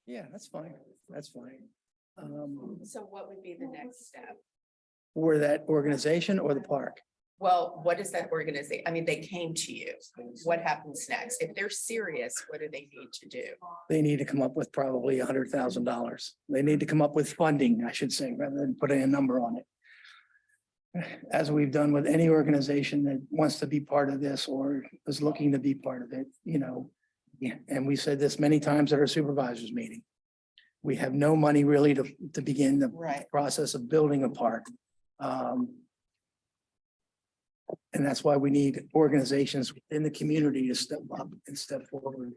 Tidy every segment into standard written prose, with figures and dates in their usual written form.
Yeah, that's fine. That's fine. So what would be the next step? For that organization or the park? Well, what is that organization? I mean, they came to you. What happens next? If they're serious, what do they need to do? They need to come up with probably $100,000. They need to come up with funding, I should say, rather than putting a number on it. As we've done with any organization that wants to be part of this or is looking to be part of it, you know. Yeah, and we said this many times at our supervisors meeting. We have no money really to begin the Right. process of building a park. And that's why we need organizations within the community to step up and step forward.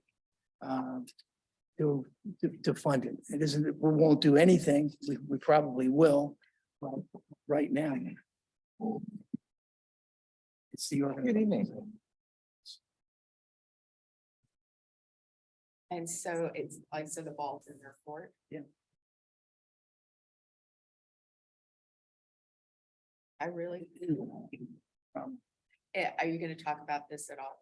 To fund it. It isn't, that we won't do anything. We probably will. But right now. It's the organization. And so it's like, so the ball's in their court. Yeah. I really, are you gonna talk about this at all?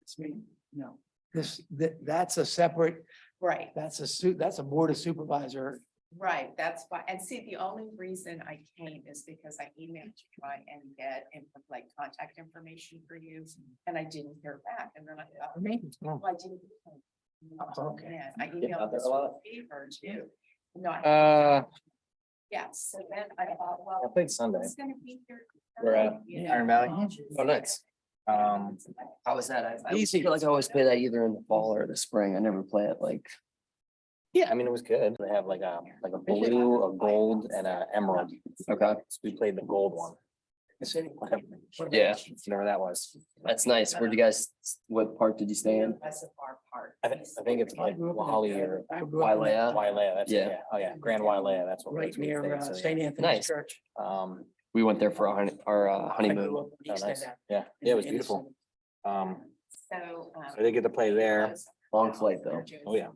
It's me. No, that's a separate, Right, that's a board of supervisor. right, that's why, and see, the only reason I came is because I emailed to try and get like contact information for you, and I didn't hear back, and then I thought, well, I didn't. Okay. Yeah, I emailed this favor too. No, yes, so then I thought, well. I played Sunday. it's gonna be here. We're at You know, Iron Valley. Oh, nice. Um, How was that? I feel like I always play that either in the fall or the spring. I never play it like. yeah, I mean, it was good. They have like a blue, a gold and a emerald. Okay, So we played the gold one. yeah, Whatever that was. that's nice. Where'd you guys, what part did you stay in? SFR part. I think it's like Wally or I grew up in Wailea? Wailea. That's it, Yeah. yeah. Oh, yeah. Grand Wailea. That's what. right that's what we near stayed, so, yeah. St. Anthony's Nice. Church. We went there for our I honeymoon. grew up in Oh, East nice. End. Yeah, yeah, it was beautiful. So. So I did get to play there. Long flight, though. Oh, yeah.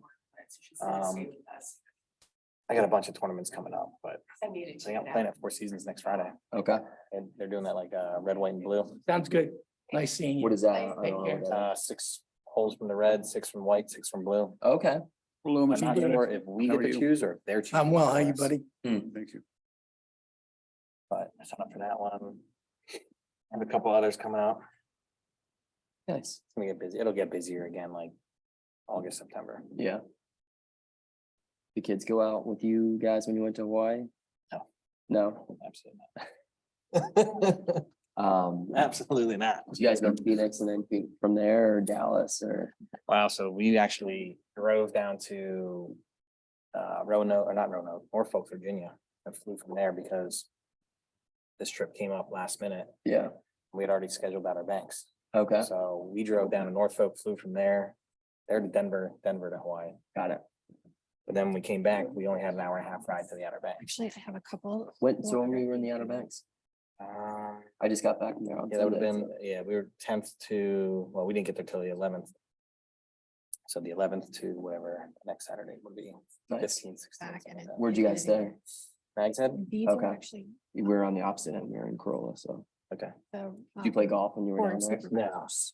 I got a bunch of tournaments coming up, but I think I'm playing at Four Seasons next Friday. Okay, And they're doing that like red, white and blue. Sounds good. Nice seeing you. what is that? I don't know what that is. 6 holes from the red, 6 from white, 6 from blue. Okay, I'm not sure if we How get are to you? choose or if they're choosing. I'm well. How for you, us. buddy? Thank you. But I signed up for that one. I have a couple others coming up. Nice. It's gonna get busy. It'll get busier again, like August, September. Yeah. The kids go out with you guys when you went to Hawaii? No. No, Absolutely not. um, Absolutely not. did you guys go to Phoenix and then from there or Dallas or? Wow, so we actually drove down to Roanoke, or not Roanoke, Norfolk, Virginia, and flew from there because this trip came up last minute. Yeah, We had already scheduled Outer Banks. okay, So we drove down to Norfolk, flew from there to Denver to Hawaii. got it. But then when we came back, we only had an hour and a half ride to the Outer Banks. Actually, I have a couple. So when we were in the Outer Banks, Um, I just got back from there on Yeah, that would have Sunday, been, yeah, we were 10th to, well, we didn't get there till the 11th. So the 11th to whatever next Saturday would be, Nice. 15th, 16th. Back something and like it- that. Where'd you guys stay? Mag's Head? These are Okay. actually We were on the opposite end, we were in Corolla, so. Okay. the. Did you play golf when you were down board there? supervisors.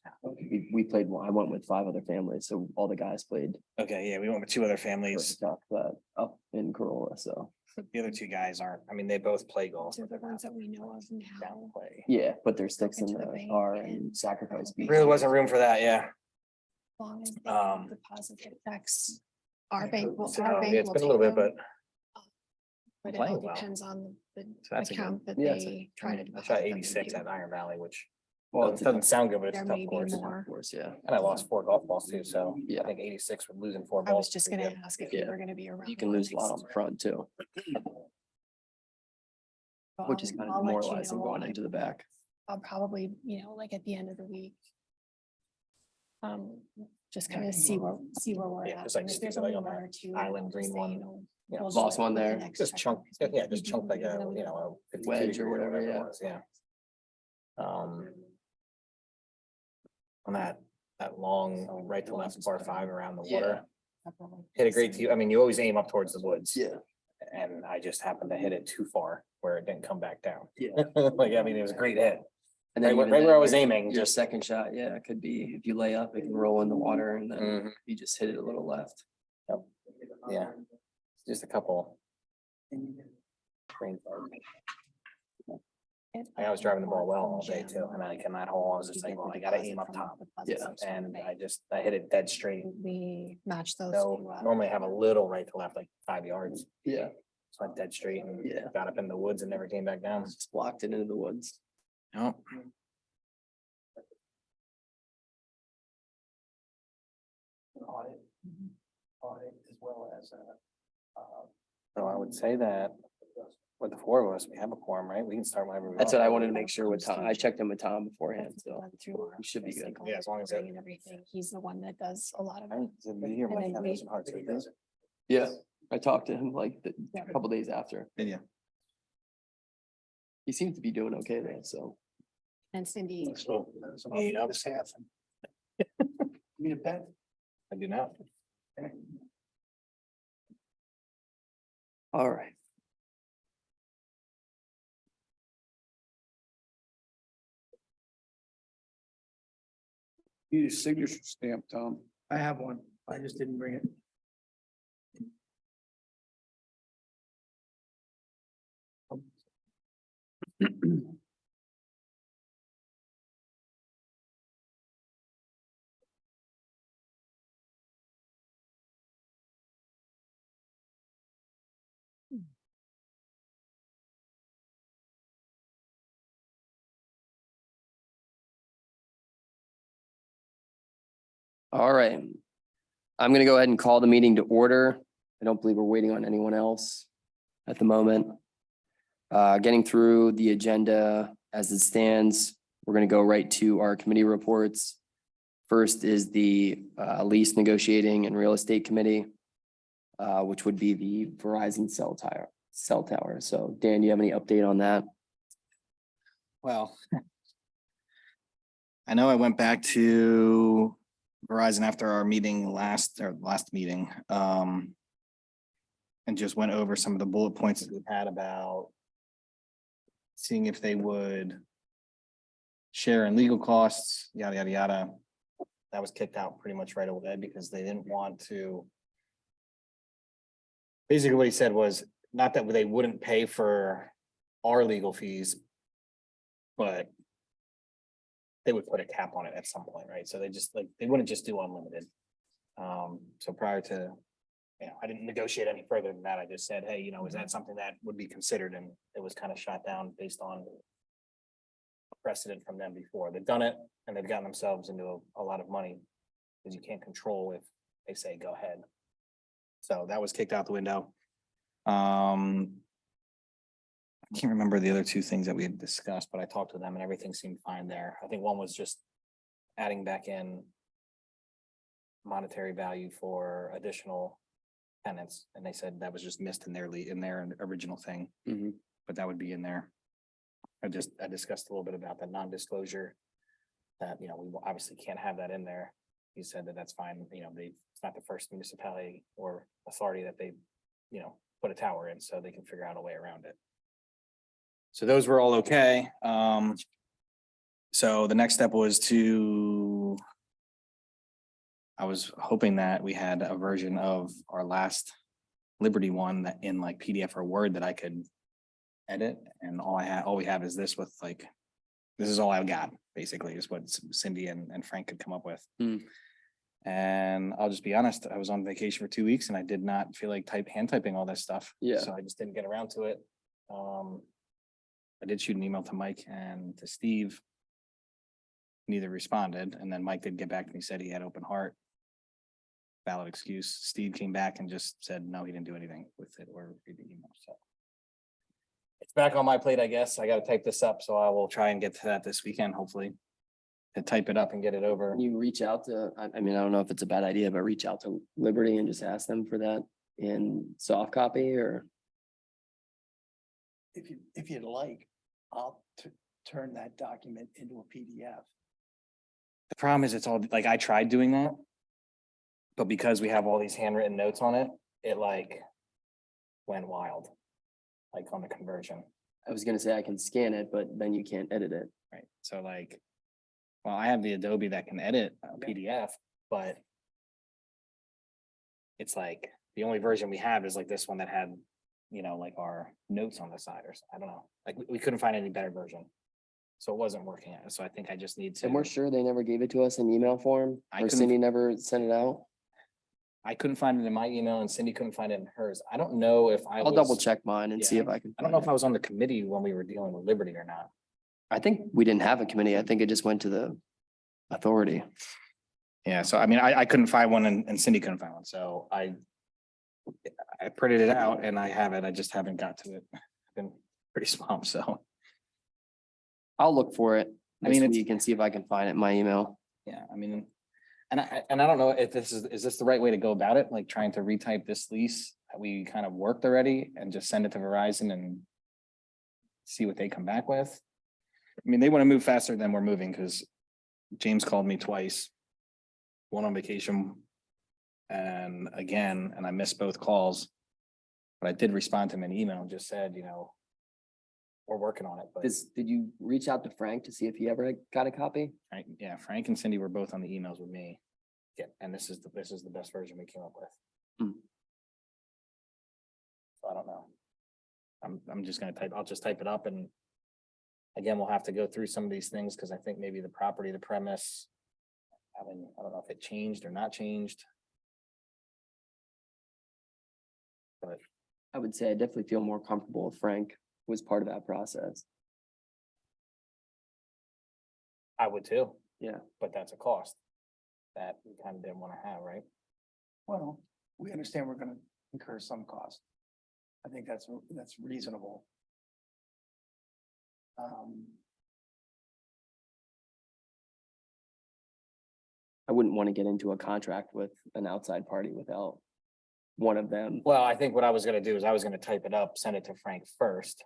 We played, I went with 5 other families, so all the guys played. Okay, yeah, we went with 2 other families. Stuff, but up in Corolla, so. The other 2 guys aren't, I mean, they both play golf. These are the ones that we know of Don't now. play. Yeah, put their sticks in Into the the bank car and- and sacrifice. beef. Really wasn't room for that, yeah. As long as they Um, deposit it affects our bank. will- So, our yeah, bank it's will been a little take bit, them, but But it playing all well. depends on the So that's a good- account that yeah, it's they try to. I deposit shot them 86 into. at Iron Valley, which Well, doesn't sound good, but it's a There tough may be course. more. Of course, yeah. And I lost 4 golf balls too, so Yeah. I think 86 with losing 4 I balls. was just is pretty gonna good. ask if you Yeah. were gonna be around. You can lose a lot on the front too, which is kind of demoralizing going into the back. I'll probably, like at the end of the week. Just kind of see where we're Yeah, at. just like and if stick there's it like only on one that or two, island green just say, one. Yeah. we'll Boss do it one with the there. next Just check chunk, because we- yeah, we just do chunk like give a, them a 52 wedge or degree whatever, it yeah. was, yeah. On that long right to left par 5 around the water, hit a great tee. I mean, you always aim up towards the woods. Yeah. And I just happened to hit it too far where it didn't come back down. Yeah. Like, I mean, it was a great hit. And Right then where, even right where I then, was aiming, your just, second shot, yeah, it could be, if you lay up, it can roll in the water and then Mhm. you just hit it a little left. Yep. Yeah. Just a couple. Brain fart. I was driving the ball well all day too, and like in that hole, I was just like, well, I gotta aim up top. Yeah. And I hit it dead straight. We match those. So two up. normally I have a little right to left, like 5 yards. Yeah, So I went dead straight and Yeah. got up in the woods and never came back down. just walked it into the woods. Yep. Audit. Audit as well as, So I would say that with the four of us, we have a quorum, right? We can start whenever we That's want. what I wanted to make sure with Tom. I checked in with Tom beforehand, That's so run through our we should be good. cycle Yeah, as long as that- reporting and everything. He's the one that does a lot of I it. did you hear And Mike then had we- some heart surgery? Yeah, I talked to him like Yeah. a couple days after. Yeah. He seems to be doing okay though, so. And Cindy, Eight up. Need a pen? I do not. All right. Need a signature stamp, Tom. I have one. I just didn't bring it. All right. I'm gonna go ahead and call the meeting to order. I don't believe we're waiting on anyone else at the moment. Getting through the agenda as it stands, we're gonna go right to our committee reports. First is the lease negotiating and real estate committee, which would be the Verizon cell tower. So Dan, do you have any update on that? Well, I know I went back to Verizon after our meeting last meeting, and just went over some of the bullet points that we've had about seeing if they would share in legal costs, yada, yada, yada. That was kicked out pretty much right away because they didn't want to. Basically, what he said was not that they wouldn't pay for our legal fees, but they would put a cap on it at some point, right? So they wouldn't just do unlimited. So prior to, I didn't negotiate any further than that. I just said, hey, is that something that would be considered? And it was kind of shot down based on precedent from them before. They've done it and they've gotten themselves into a lot of money because you can't control if they say, go ahead. So that was kicked out the window. I can't remember the other two things that we had discussed, but I talked to them and everything seemed fine there. I think one was just adding back in monetary value for additional tenants, and they said that was just missed in their original thing, Mhm. but that would be in there. I discussed a little bit about the non-disclosure that, we obviously can't have that in there. He said that that's fine, it's not the first municipality or authority that they, put a tower in, so they can figure out a way around it. So those were all okay. So the next step was I was hoping that we had a version of our last Liberty one that in like PDF or Word that I could edit, and all we have is this with this is all I've got, basically, is what Cindy and Frank could come up with. Mm. And I'll just be honest, I was on vacation for 2 weeks and I did not feel like hand typing all this stuff. Yeah. So I just didn't get around to it. I did shoot an email to Mike and to Steve. Neither responded, and then Mike did get back to me, said he had open heart. Valid excuse. Steve came back and just said, no, he didn't do anything with it or read the email, so. It's back on my plate, I guess. I gotta type this up, so I will try and get to that this weekend, hopefully. To type it up and get it over. Can you reach out to, I mean, I don't know if it's a bad idea, but reach out to Liberty and just ask them for that in soft copy or? If you'd like, I'll turn that document into a PDF. The problem is it's all, I tried doing that. But because we have all these handwritten notes on it, it went wild. On the conversion, I was gonna say I can scan it, but then you can't edit it. right? So well, I have the Adobe that can edit a PDF, but it's the only version we have is like this one that had, you know, like our notes on the side or I don't know, like we couldn't find any better version. So it wasn't working out. So I think I just need to. And we're sure they never gave it to us in email form, I or couldn't- Cindy never sent it out. I couldn't find it in my email and Cindy couldn't find it in hers. I don't know if I'll double check mine and see yeah, if I can. I don't know if I was on the committee when we were dealing with Liberty or not. I think we didn't have a committee. I think it just went to the authority. Yeah, so I mean, I couldn't find one and Cindy couldn't find one, so I printed it out and I have it. I just haven't got to it. I've been pretty swamped, so. I'll look for it I mean, this it's- week and see if I can find it in my email. Yeah, I mean, and I don't know if is this the right way to go about it? Like trying to retype this lease that we kind of worked already and just send it to Verizon and see what they come back with? I mean, they want to move faster than we're moving because James called me twice. One on vacation and again, and I missed both calls. But I did respond to him in email and just said, you know, we're working on it, but Did you reach out to Frank to see if he ever got a copy? Frank and Cindy were both on the emails with me. Yeah, and this is the best version we came up with. Hmm. So I don't know. I'm just gonna I'll just type it up and again, we'll have to go through some of these things because I think maybe the property, the premise. I don't know if it changed or not changed. But I would say I definitely feel more comfortable if Frank was part of that process. I would too. Yeah. But that's a cost that we kind of didn't want to have, right? Well, we understand we're gonna incur some cost. I think that's reasonable. I wouldn't want to get into a contract with an outside party without one of them. Well, I think what I was gonna do is I was gonna type it up, send it to Frank first.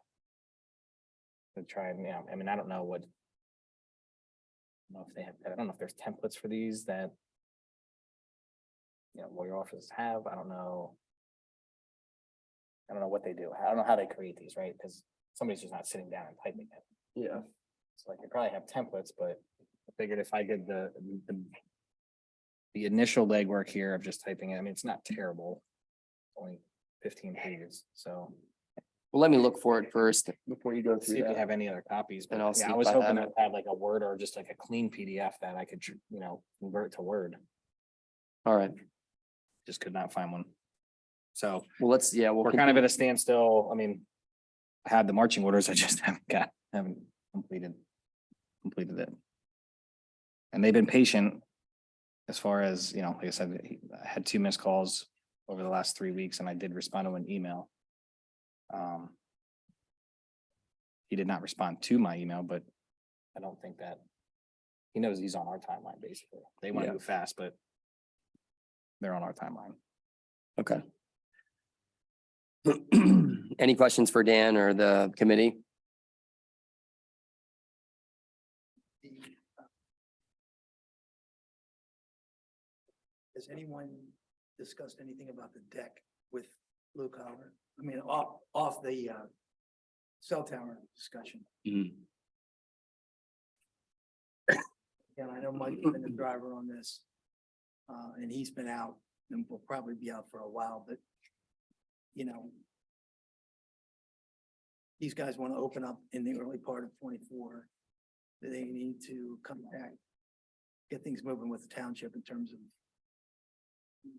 To try and, I mean, I don't know what. I don't know if they have, I don't know if there's templates for these that. Lawyer offices have, I don't know. I don't know what they do. I don't know how they create these, right? Because somebody's just not sitting down and typing it. Yeah. So I could probably have templates, but I figured if I did the initial legwork here of just typing it, I mean, it's not terrible. Only 15 pages, so Well, let me look for it first before you go see through if you that. have any other copies. And But I'll see yeah, I if was I hoping have to have like a Word or just like a clean PDF that I could, convert to Word. All right. Just could not find one. So Well, we'll we're kind of at a standstill. I mean, I had the marching orders. I just haven't completed it. And they've been patient as far as, like I said, I had 2 missed calls over the last 3 weeks and I did respond to an email. He did not respond to my email, but I don't think that he knows he's on our timeline, basically. They want to Yeah. move fast, but they're on our timeline. Okay. Any questions for Dan or the committee? Has anyone discussed anything about the deck with blue collar? I mean, off the cell tower discussion. And I know Mike's been the driver on this. And he's been out and will probably be out for a while, but these guys want to open up in the early part of 24. They need to come back, get things moving with the township in terms of the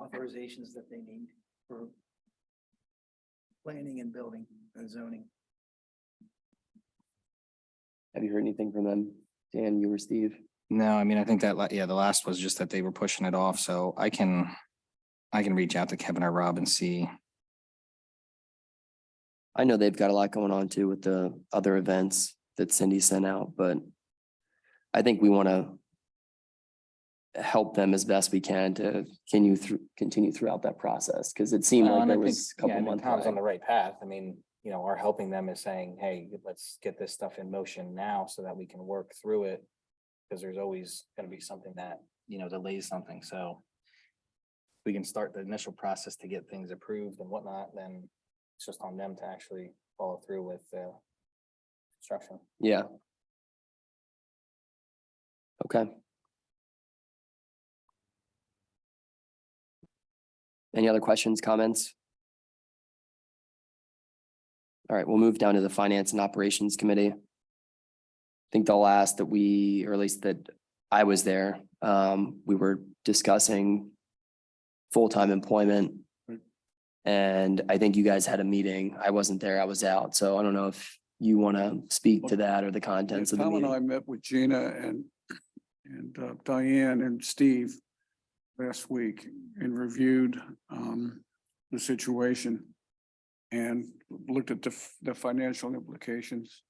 authorizations that they need for planning and building and zoning. Have you heard anything from them? Dan, you or Steve? No, I mean, I think that, the last was just that they were pushing it off, so I can reach out to Kevin or Rob and see. I know they've got a lot going on too with the other events that Cindy sent out, but I think we want to help them as best we can to continue throughout that process, because it seemed Well, like and I there think, was a couple I think months. Tom's on the right path. I mean, our helping them is saying, hey, let's get this stuff in motion now so that we can work through it. Because there's always gonna be something that, delays something, so. We can start the initial process to get things approved and whatnot, then it's just on them to actually follow through with construction. Yeah. Okay. Any other questions, comments? All right, we'll move down to the Finance and Operations Committee. I think the last that we, or at least that I was there, we were discussing full-time employment. And I think you guys had a meeting. I wasn't there, I was out. So I don't know if you want to speak to that or the contents of the Tom and meeting. I met with Gina and Diane and Steve last week and reviewed the situation and looked at the financial implications.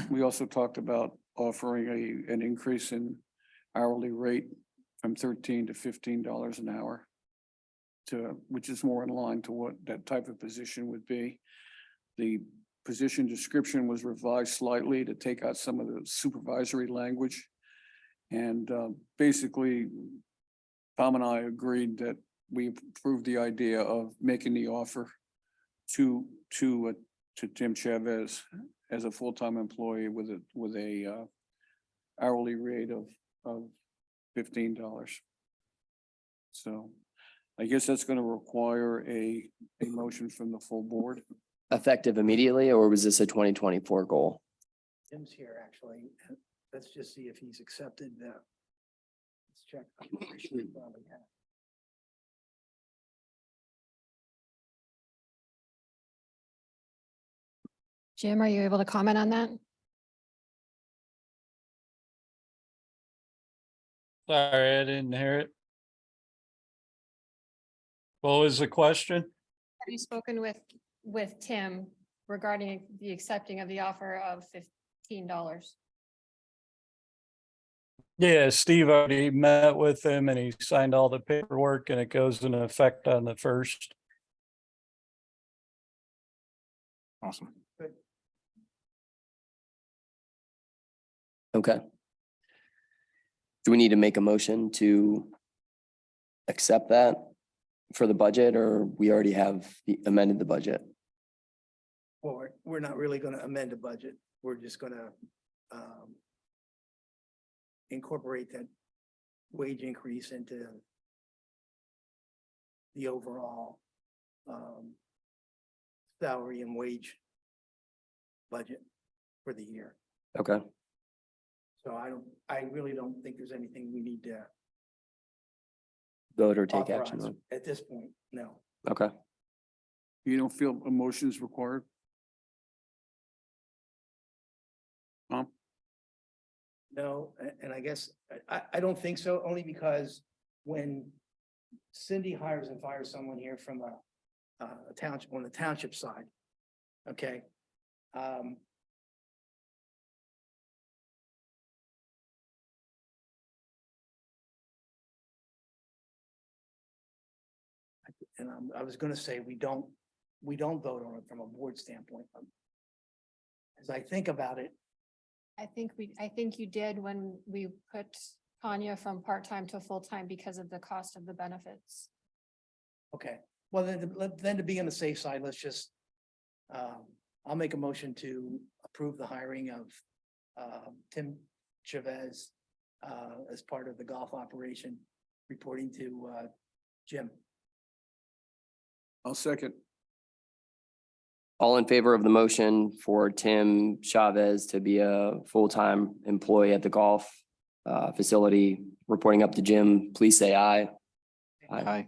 We also talked about offering an increase in hourly rate from $13 to $15 an hour, which is more in line to what that type of position would be. The position description was revised slightly to take out some of the supervisory language. And basically, Tom and I agreed that we approved the idea of making the offer to Tim Chavez as a full-time employee with a hourly rate of $15. So I guess that's going to require a motion from the full board. Effective immediately, or was this a 2024 goal? Tim's here, actually. Let's just see if he's accepted the. Let's check. I'm pretty sure he probably has. Jim, are you able to comment on that? Sorry, I didn't hear it. What was the question? Have you spoken with Tim regarding the accepting of the offer of $15? Yeah, Steve already met with him and he signed all the paperwork and it goes into effect on the 1st. Awesome. Okay. Do we need to make a motion to accept that for the budget, or we already have amended the budget? Well, we're not really gonna amend the budget. We're just gonna incorporate that wage increase into the overall salary and wage budget for the year. Okay, So I really don't think there's anything we need to vote or take action authorize on. at this point, no. Okay, You don't feel a motion is required? Tom? No, and I guess, I don't think so, only because when Cindy hires and fires someone here from a township, on the township side, okay? And I was gonna say, we don't vote on it from a board standpoint. As I think about it, I think you did when we put Tanya from part-time to full-time because of the cost of the benefits. okay, well, then to be on the safe side, let's just, I'll make a motion to approve the hiring of Tim Chavez as part of the golf operation, reporting to Jim. I'll second. all in favor of the motion for Tim Chavez to be a full-time employee at the golf facility, reporting up to Jim, please say aye. Aye.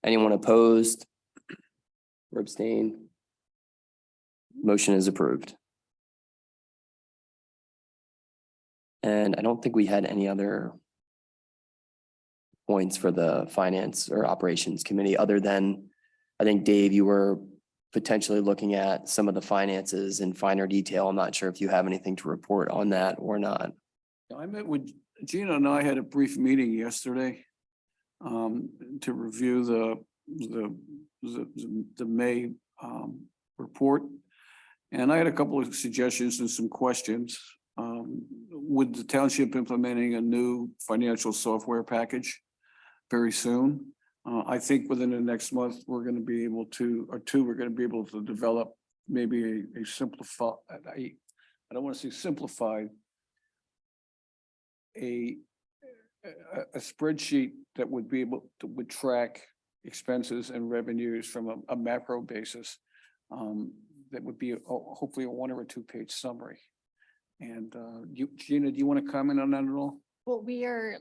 Anyone opposed or abstain? Motion is approved. And I don't think we had any other points for the Finance or Operations Committee, other than, I think, Dave, you were potentially looking at some of the finances in finer detail. I'm not sure if you have anything to report on that or not. I met with Gina and I had a brief meeting yesterday to review the May report. And I had a couple of suggestions and some questions. With the township implementing a new financial software package very soon, I think within the next month, we're going to be able to, or two, we're going to be able to develop maybe a simplified, I don't want to say simplified, a a spreadsheet that would be able to, would track expenses and revenues from a macro basis. That would be hopefully a 1 or 2 page summary. And Gina, do you want to comment on that at all? Well, we are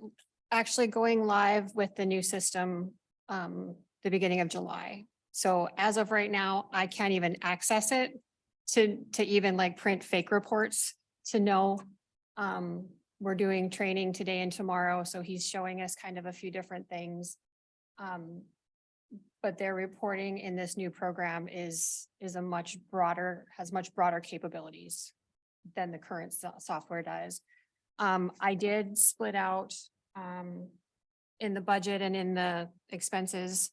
actually going live with the new system the beginning of July. So as of right now, I can't even access it to even like print fake reports to know. We're doing training today and tomorrow, so he's showing us kind of a few different things. But their reporting in this new program is a much broader, has much broader capabilities than the current software does. I did split out in the budget and in the expenses,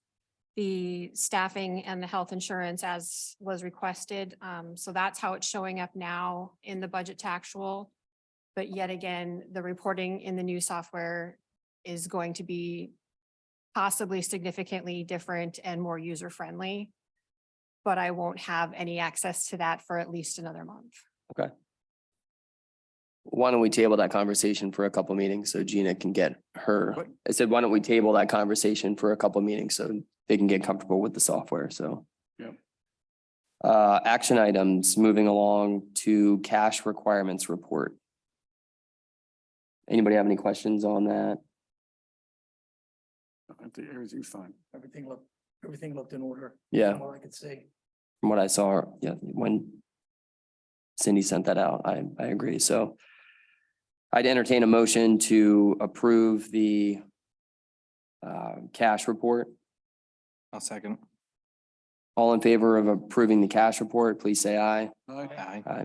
the staffing and the health insurance as was requested. So that's how it's showing up now in the budget to actual. But yet again, the reporting in the new software is going to be possibly significantly different and more user-friendly. But I won't have any access to that for at least another month. Why don't we table that conversation for a couple meetings so Gina can get her, What? I said, why don't we table that conversation for a couple meetings so they can get comfortable with the software, so. Yep. Action items, moving along to cash requirements report. Anybody have any questions on that? I think everything's fine. Everything looked in order. Yeah, From what I could see. from what I saw, yeah, when Cindy sent that out, I agree, so. I'd entertain a motion to approve the cash report. I'll second. All in favor of approving the cash report, please say aye. Aye. Aye.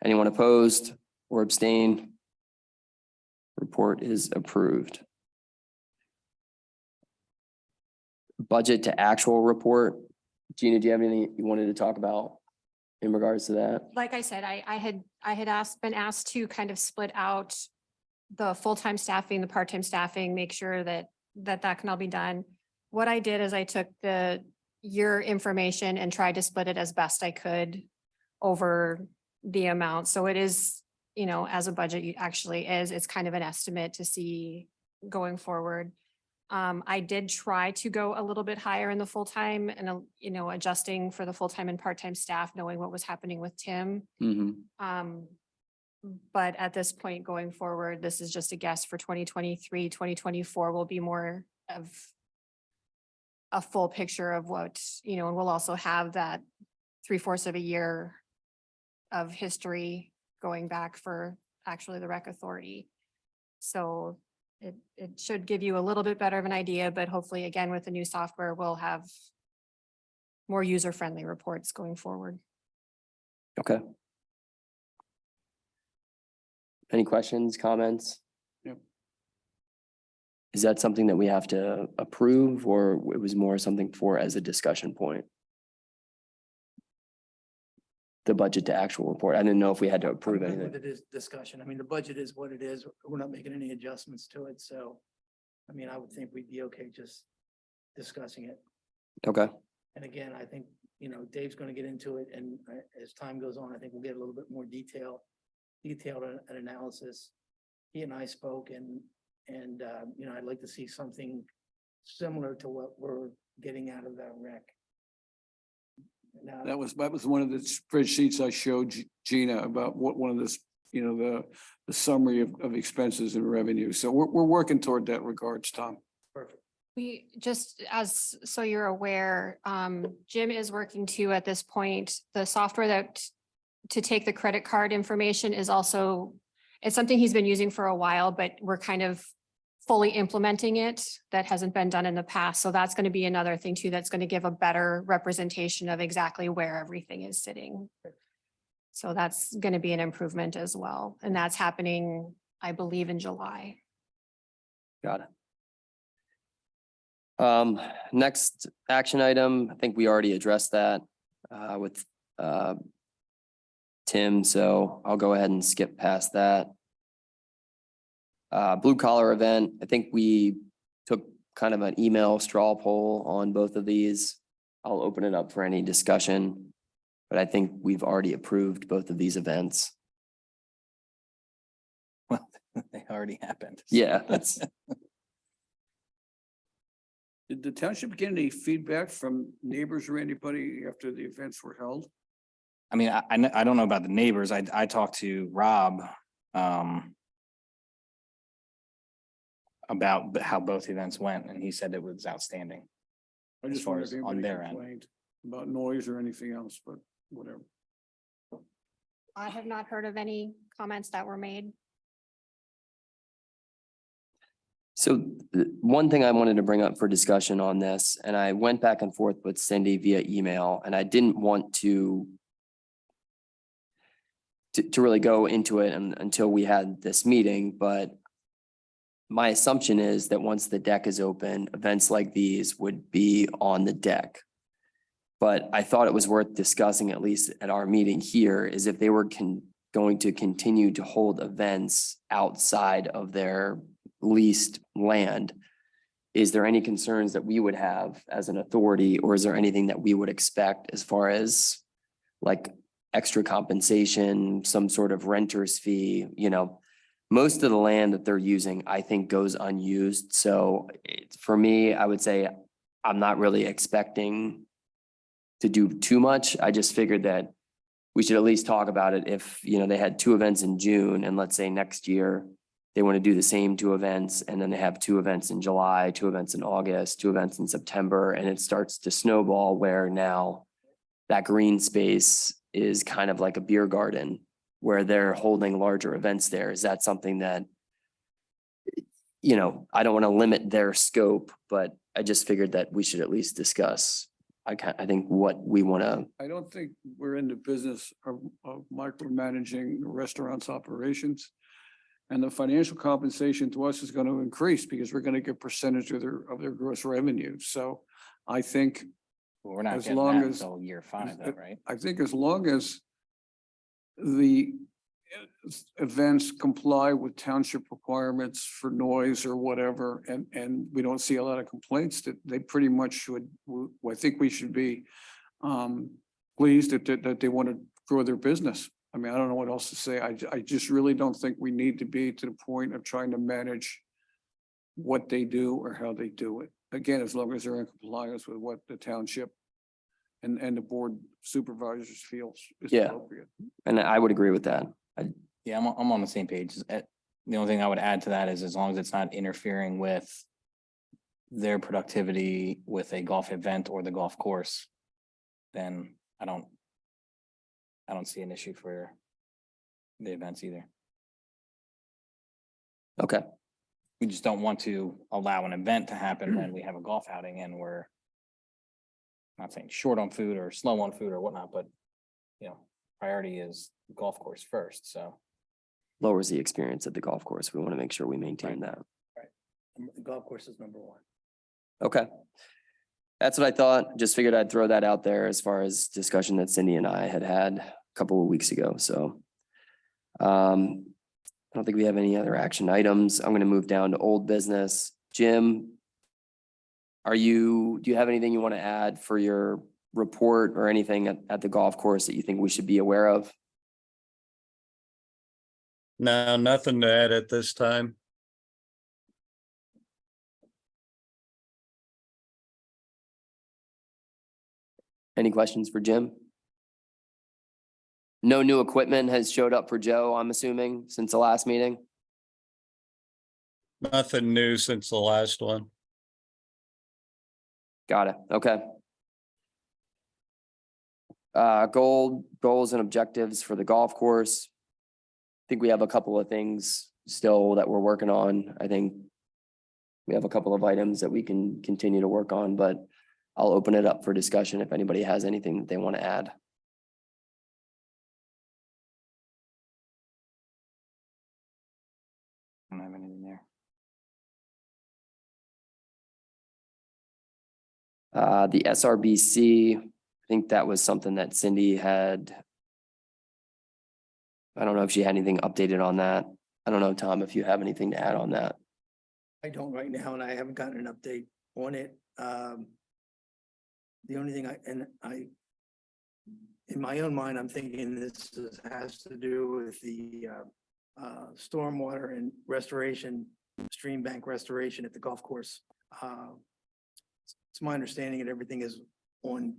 Anyone opposed or abstain? Report is approved. Budget to actual report. Gina, do you have any you wanted to talk about in regards to that? Like I said, I had been asked to kind of split out the full-time staffing, the part-time staffing, make sure that can all be done. What I did is I took your information and tried to split it as best I could over the amount. So it is, as a budget actually is, it's kind of an estimate to see going forward. I did try to go a little bit higher in the full-time and, adjusting for the full-time and part-time staff, knowing what was happening with Tim. Mm-hmm. But at this point going forward, this is just a guess for 2023, 2024 will be more of a full picture of what, and we'll also have that 3/4 of a year of history going back for actually the rec authority. So it should give you a little bit better of an idea, but hopefully again, with the new software, we'll have more user-friendly reports going forward. Okay. Any questions, comments? Yep. Is that something that we have to approve, or it was more something for as a discussion point? The budget to actual report. I didn't know if we had to approve I'm good anything. with the discussion. I mean, the budget is what it is. We're not making any adjustments to it, so. I mean, I would think we'd be okay just discussing it. Okay, And again, I think, Dave's gonna get into it, and as time goes on, I think we'll get a little bit more detailed analysis. He and I spoke and I'd like to see something similar to what we're getting out of that rec. Now, That was one of the spreadsheets I showed Gina about what one of this, the summary of expenses and revenue. So we're working toward that regards, Tom. perfect. We just, so you're aware, Jim is working too at this point. The software to take the credit card information is also, it's something he's been using for a while, but we're kind of fully implementing it. That hasn't been done in the past. So that's going to be another thing too, that's going to give a better representation of exactly where everything is sitting. So that's going to be an improvement as well. And that's happening, I believe, in July. got it. Next action item, I think we already addressed that with Tim, so I'll go ahead and skip past that. Blue collar event, I think we took kind of an email straw poll on both of these. I'll open it up for any discussion, but I think we've already approved both of these events. Well, They already happened. Yeah, that's, Did the township get any feedback from neighbors or anybody after the events were held? I mean, I don't know about the neighbors. I talked to Rob, about how both events went, and he said it was outstanding. I As just far wondered as if on anybody their end. complained about noise or anything else, but whatever. I have not heard of any comments that were made. so one thing I wanted to bring up for discussion on this, and I went back and forth with Cindy via email, and I didn't want to really go into it until we had this meeting, but my assumption is that once the deck is open, events like these would be on the deck. But I thought it was worth discussing, at least at our meeting here, is if they were going to continue to hold events outside of their leased land, is there any concerns that we would have as an authority, or is there anything that we would expect as far as like extra compensation, some sort of renter's fee, you know? Most of the land that they're using, I think, goes unused. So for me, I would say I'm not really expecting to do too much. I just figured that we should at least talk about it if, you know, they had 2 events in June, and let's say next year they want to do the same 2 events, and then they have 2 events in July, 2 events in August, 2 events in September, and it starts to snowball where now that green space is kind of like a beer garden where they're holding larger events there. Is that something that, you know, I don't want to limit their scope, but I just figured that we should at least discuss. I think what we want to, I don't think we're in the business of micromanaging the restaurant's operations. And the financial compensation to us is going to increase because we're going to get percentage of their gross revenue. So I think, Well, we're not As getting long that as- until year 5 though, right? I think as long as the events comply with township requirements for noise or whatever, and we don't see a lot of complaints, that they pretty much should, I think we should be pleased that they want to grow their business. I mean, I don't know what else to say. I just really don't think we need to be to the point of trying to manage what they do or how they do it. Again, as long as they're in compliance with what the township and the board supervisors feels is Yeah. appropriate. and I would agree with that. Yeah, I'm on the same page. The only thing I would add to that is as long as it's not interfering with their productivity with a golf event or the golf course, then I don't see an issue for the events either. Okay, We just don't want to allow an event to happen when we have a golf outing and we're not saying short on food or slow on food or whatnot, but you know, priority is golf course first, so. lowers the experience at the golf course. We want to make sure we maintain that. The golf course is number 1. Okay. That's what I thought. Just figured I'd throw that out there as far as discussion that Cindy and I had a couple of weeks ago. So I don't think we have any other action items. I'm going to move down to old business. Jim, do you have anything you want to add for your report or anything at the golf course that you think we should be aware of? No, nothing to add at this time. Any questions for Jim? No new equipment has showed up for Joe, I'm assuming, since the last meeting? Nothing new since the last one. Got it. Okay. Goals and objectives for the golf course. I think we have a couple of things still that we're working on. I think we have a couple of items that we can continue to work on, but I'll open it up for discussion if anybody has anything that they want to add. I don't have anything there. The SRBC, I think that was something that Cindy had. I don't know if she had anything updated on that. I don't know, Tom, if you have anything to add on that. I don't right now, and I haven't gotten an update on it. The only thing in my own mind, I'm thinking has to do with the stormwater and restoration, stream bank restoration at the golf course. It's my understanding that everything is on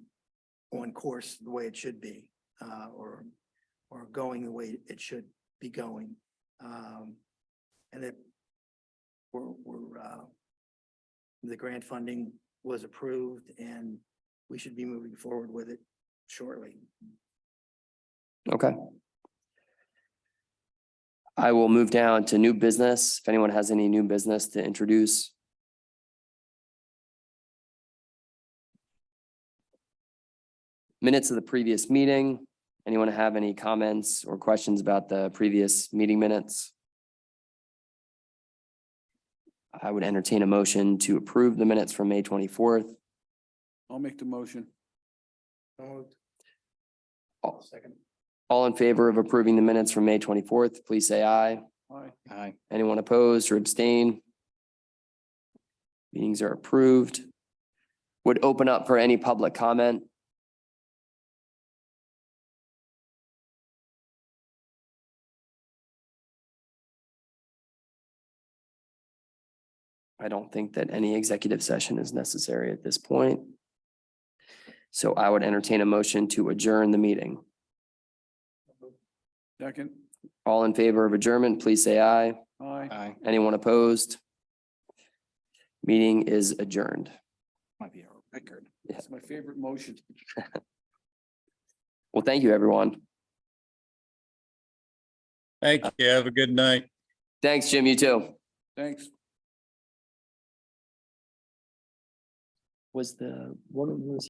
course the way it should be, or going the way it should be going. And that the grant funding was approved and we should be moving forward with it shortly. Okay. I will move down to new business. If anyone has any new business to introduce. Minutes of the previous meeting. Anyone have any comments or questions about the previous meeting minutes? I would entertain a motion to approve the minutes from May 24th. I'll make the motion. Second. All in favor of approving the minutes from May 24th, please say aye. Aye. Aye. Anyone opposed or abstain? Meetings are approved. Would open up for any public comment. I don't think that any executive session is necessary at this point. So I would entertain a motion to adjourn the meeting. Second. All in favor of adjournment, please say aye. Aye. Aye. Anyone opposed? Meeting is adjourned. Might be a record. That's my favorite motion. Well, thank you, everyone. Thank you. Have a good night. Thanks, Jim. You too. Thanks. Was the, what was